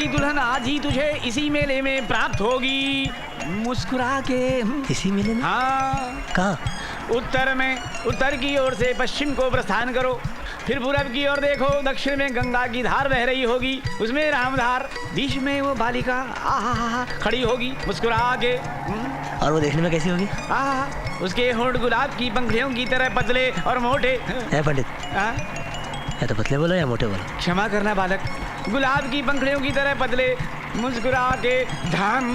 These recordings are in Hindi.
तेरी दुल्हन आज ही तुझे इसी मेले में प्राप्त होगी। मुस्कुरा के। इसी मेले में? हाँ। कहाँ? उत्तर में। उत्तर की ओर से पश्चिम को प्रस्थान करो, फिर पूरब की ओर देखो, दक्षिण में गंगा की धार बह रही होगी, उसमें रामधार, बीच में वो बालिका आहा खड़ी होगी मुस्कुरा के। और वो देखने में कैसी होगी? उसके होंठ गुलाब की पंखुड़ियों की तरह पतले और मोटे। पंडित, या तो पतले बोलो या मोटे बोलो। क्षमा करना बालक, गुलाब की पंखुड़ियों की तरह पतले, मुस्कुरा के धाम।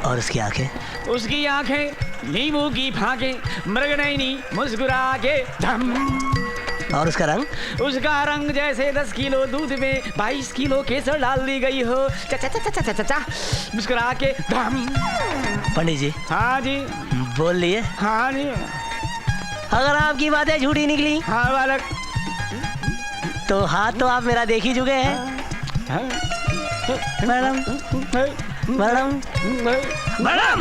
और उसकी आंखें? उसकी आंखें नींबू की फांके, मृगनयनी, मुस्कुरा के धम। और उसका रंग? उसका रंग जैसे 10 किलो दूध में 22 किलो केसर डाल दी गई हो, चा चा चा चा चा चा, मुस्कुरा के धम। पंडित जी। हाँ जी। बोल लिए? हाँ जी। अगर आपकी बातें झूठी निकली? हाँ बालक। तो हाथ तो आप मेरा देख ही चुके हैं। मैडम, मैडम, मैडम,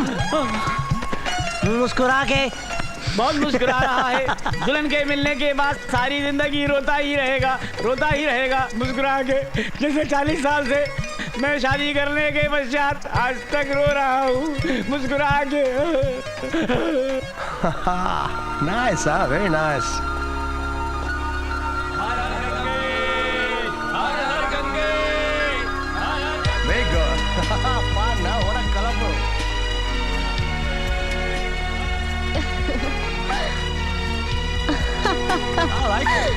मुस्कुरा के। बहुत मुस्कुरा रहा है। दुल्हन के मिलने के बाद सारी जिंदगी रोता ही रहेगा, रोता ही रहेगा मुस्कुरा के। जैसे 40 साल से मैं शादी करने के पश्चात आज तक रो रहा हूँ मुस्कुरा के। Nice, very nice. Very good. Fun now, what a colorful. I like it.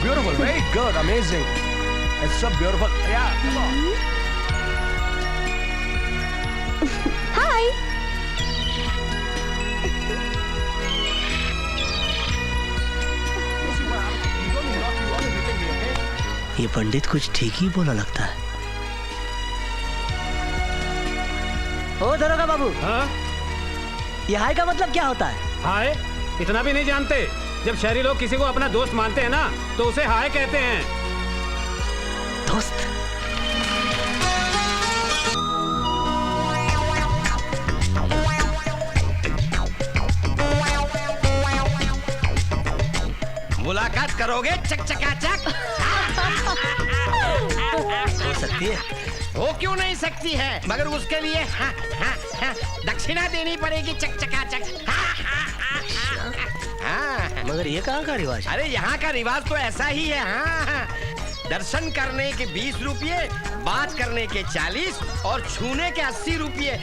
Beautiful, very good, amazing. It's so beautiful. Yeah, come on. Hi. ये पंडित कुछ ठीक ही बोला लगता है। ओ दरोगा बाबू। हाँ? ये हाय का मतलब क्या होता है? हाय? इतना भी नहीं जानते? जब शहरी लोग किसी को अपना दोस्त मानते हैं ना, तो उसे हाय कहते हैं। दोस्त? मुलाकात करोगे चकचकाचक? हो सकती है। वो क्यों नहीं सकती है, मगर उसके लिए दक्षिणा देनी पड़ेगी चकचकाचक। मगर ये कहाँ का रिवाज? अरे यहाँ का रिवाज तो ऐसा ही है। हाँ, दर्शन करने के 20 रुपये, बात करने के 40 और छूने के 80 रुपये।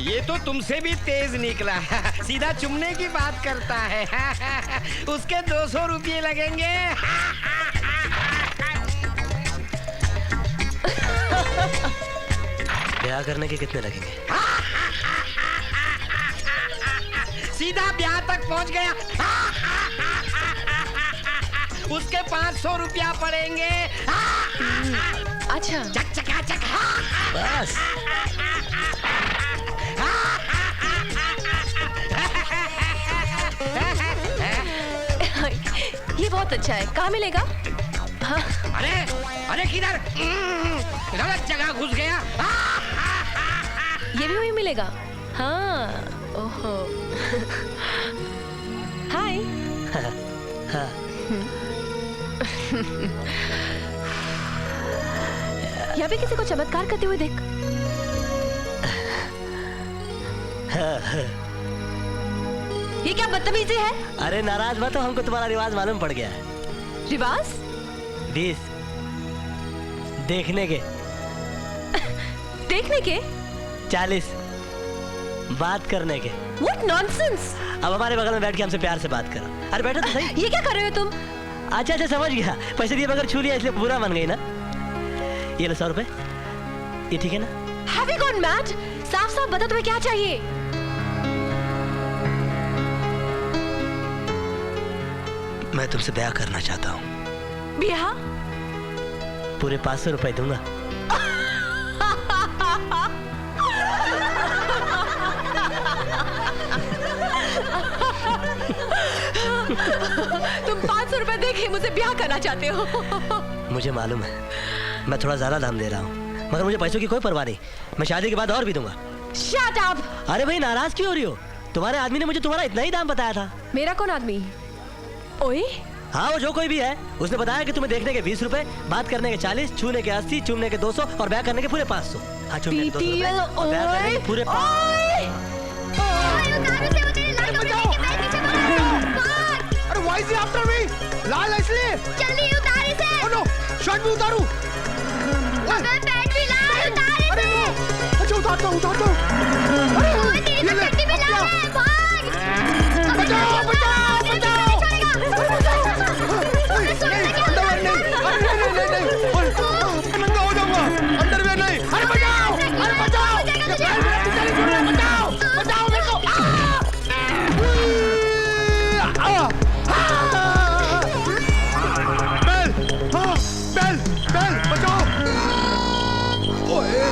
ये तो तुमसे भी तेज निकला। सीधा चुमने की बात करता है। उसके 200 रुपये लगेंगे। ब्याह करने के कितने लगेंगे? सीधा ब्याह तक पहुंच गया। उसके 500 रुपया पड़ेंगे। अच्छा। चक चका चक। बस। ये बहुत अच्छा है। कहाँ मिलेगा? हाँ। अरे अरे किधर? गलत जगह घुस गया। ये भी वहीं मिलेगा? हाँ। ओहो। हाय। यहाँ पे किसी को चमत्कार करते हुए देख। ये क्या बदतमीजी है? अरे नाराज मत हो, हमको तुम्हारा रिवाज मालूम पड़ गया है। रिवाज? 20 देखने के। देखने के? 40 बात करने के। What nonsense! अब हमारे बगल में बैठ के हमसे प्यार से बात करो। अरे बैठो तो सही। ये क्या कर रहे हो तुम? अच्छा अच्छा समझ गया, पैसे दिए बगैर छू लिया इसलिए बुरा मान गई ना। ये लो 100 रुपए, ये ठीक है ना? Have you gone mad? साफ साफ बता तुम्हें क्या चाहिए? मैं तुमसे ब्याह करना चाहता हूँ। ब्याह? पूरे 500 रुपए दूंगा। तुम 500 रुपए देके मुझे ब्याह करना चाहते हो? मुझे मालूम है, मैं थोड़ा ज्यादा दाम दे रहा हूँ, मगर मुझे पैसों की कोई परवाह नहीं। मैं शादी के बाद और भी दूंगा। Shut up! अरे भाई नाराज क्यों हो रही हो? तुम्हारे आदमी ने मुझे तुम्हारा इतना ही दाम बताया था। मेरा कौन आदमी? ओए, हाँ वो जो कोई भी है, उसने बताया कि तुम्हें देखने के 20 रुपए, बात करने के 40, छूने के 80, चूमने के 200 और ब्याह करने के पूरे 500। हाँ, चूमने के 200 PTL, रुपए और ब्याह करने के पूरे 500। अरे why is he after me? लाल है इसलिए। जल्दी उतार इसे। Oh no, शर्ट भी उतारूं। अबे पैंट भी ला, उतार इसे। अरे no, अच्छा उतारता हूँ। अरे ओए, तेरी ये तो ले, चड्डी भी अब लाल क्या? है, भाग। बचाओ। नहीं, अंडरवेयर नहीं। अरे नहीं। ओए, नंगा हो जाऊंगा। अंडरवेयर नहीं। अरे बचाओ। ये पैर मेरा पीछे नहीं छूट रहा, बचाओ मेरे को। बेल, बचाओ। ओए।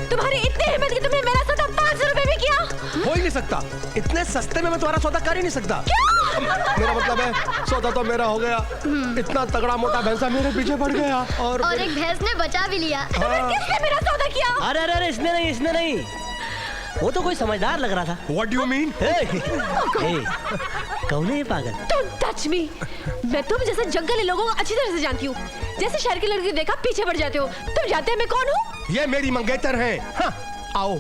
तुम्हारी इतनी हिम्मत कि तुमने मेरा सौदा 500 रुपए में किया? हो ही नहीं सकता, इतने सस्ते में मैं तुम्हारा सौदा कर ही नहीं सकता। मेरा मतलब है सौदा तो मेरा हो गया। इतना तगड़ा मोटा भैंसा मेरे पीछे पड़ गया और एक भैंस ने बचा भी लिया। किसने मेरा सौदा किया? अरे इसने नहीं, वो तो कोई समझदार लग रहा था। What do you mean? कौन है ये पागल? Don't touch me! मैं तुम जैसे जंगली लोगों को अच्छी तरह से जानती हूँ। जैसे शहर की लड़की देखा पीछे पड़ जाते हो। तुम जानते हैं मैं कौन हूँ? ये मेरी मंगेतर है। हाँ, आओ।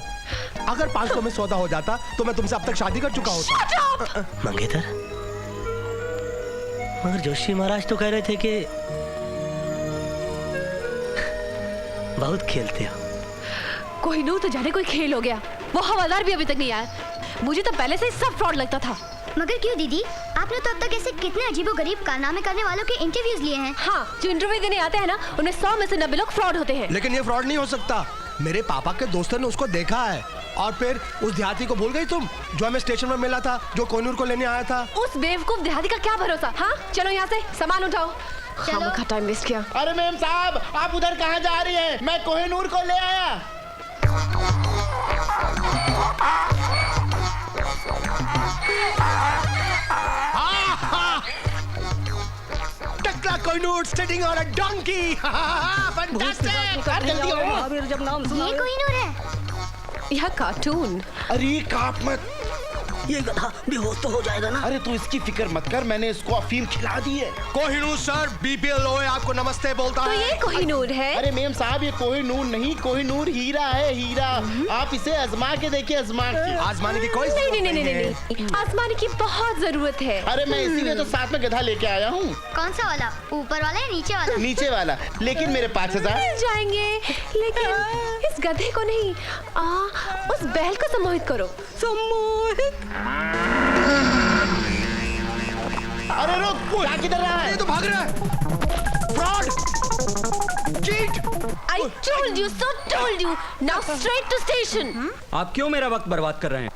अगर 500 में सौदा हो जाता तो मैं तुमसे अब तक शादी कर चुका होता। Shut up! मंगेतर? मगर जोशी महाराज तो कह रहे थे कि बहुत खेलते हो। कोहिनूर तो जाने कोई खेल हो गया। वो हवालदार भी अभी तक नहीं आया। मुझे तो पहले से ही सब फ्रॉड लगता था। मगर क्यों दीदी? आपने तो अब तक ऐसे कितने अजीबोगरीब कारनामे करने वालों के इंटरव्यूज लिए हैं। हाँ, जो इंटरव्यू देने आते हैं ना, उन्हें 100 में से 90 लोग फ्रॉड होते हैं। लेकिन ये फ्रॉड नहीं हो सकता। मेरे पापा के दोस्तों ने उसको देखा है। और फिर उस देहाती को भूल गई तुम, जो हमें स्टेशन में मिला था, जो कोहिनूर को लेने आया था। उस बेवकूफ देहाती का क्या भरोसा? हाँ, चलो यहाँ से सामान उठाओ। खामखा टाइम वेस्ट किया। अरे मैम साहब, आप उधर कहाँ जा रही हैं? मैं कोहिनूर को ले आया। टकला Kohinoor sitting on a donkey. Fantastic. जल्दी आओ। ये कोहिनूर है। यह कार्टून। अरे काप मत। ये गधा बेहोश तो हो जाएगा ना। अरे तू इसकी फिक्र मत कर, मैंने इसको अफीम खिला दी है। कोहिनूर सर, BPLO आपको नमस्ते बोलता तो है। ये कोहिनूर है? अरे मैम साहब, ये कोहिनूर नहीं, कोहिनूर हीरा है, हीरा। आप इसे आजमा के देखिए, आजमा के। आजमाने की कोई नहीं जरूरत नहीं। आसमान की बहुत जरूरत है। अरे मैं इसीलिए तो साथ में गधा लेके आया हूँ। कौन सा वाला? ऊपर वाला या नीचे वाला? नीचे वाला, लेकिन मेरे 5000। मिल जाएंगे, लेकिन इस गधे को नहीं, उस बैल को सम्मोहित करो। सम्मोहित? अरे रुक, क्या किधर रहा है? ये तो भाग रहा है। Fraud, cheat. I told you so, told you. Now straight to station. आप क्यों मेरा वक्त बर्बाद कर रहे हैं?